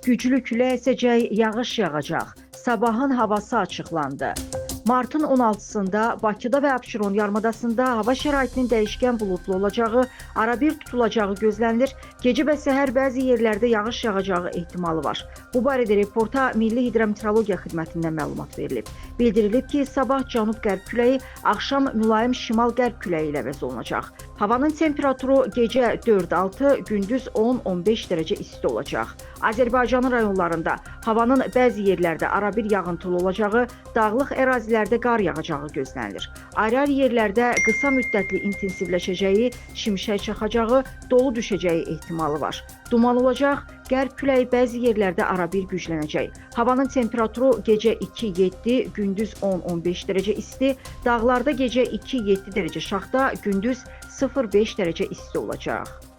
Güclü külək əsəcək, yağış yağacaq. Sabahın havası açıqlandı. Martın 16-sında Bakıda və Abşeron yarımadasında hava şəraitinin dəyişkən buludlu olacağı, arabir tutulacağı gözlənilir. Gecə və səhər bəzi yerlərdə yağış yağacağı ehtimalı var. Bu barədə reporta Milli Hidrometeorologiya Xidmətindən məlumat verilib. Bildirilib ki, sabah cənub-qərb küləyi, axşam mülayim şimal-qərb küləyi ilə əvəz olunacaq. Havanın temperaturu gecə 4-6, gündüz 10-15 dərəcə isti olacaq. Azərbaycanın rayonlarında havanın bəzi yerlərdə arabir yağıntılı olacağı, dağlıq ərazilərdə qar yağacağı gözlənilir. Ayrı-ayrı yerlərdə qısa müddətli intensivləşəcəyi, şimşək çaxacağı, dolu düşəcəyi ehtimalı var. Duman olacaq, qərb küləyi bəzi yerlərdə arabir güclənəcək. Havanın temperaturu gecə 2-7, gündüz 10-15 dərəcə isti, dağlarda gecə 2-7 dərəcə şaxta, gündüz 0-5 dərəcə isti olacaq.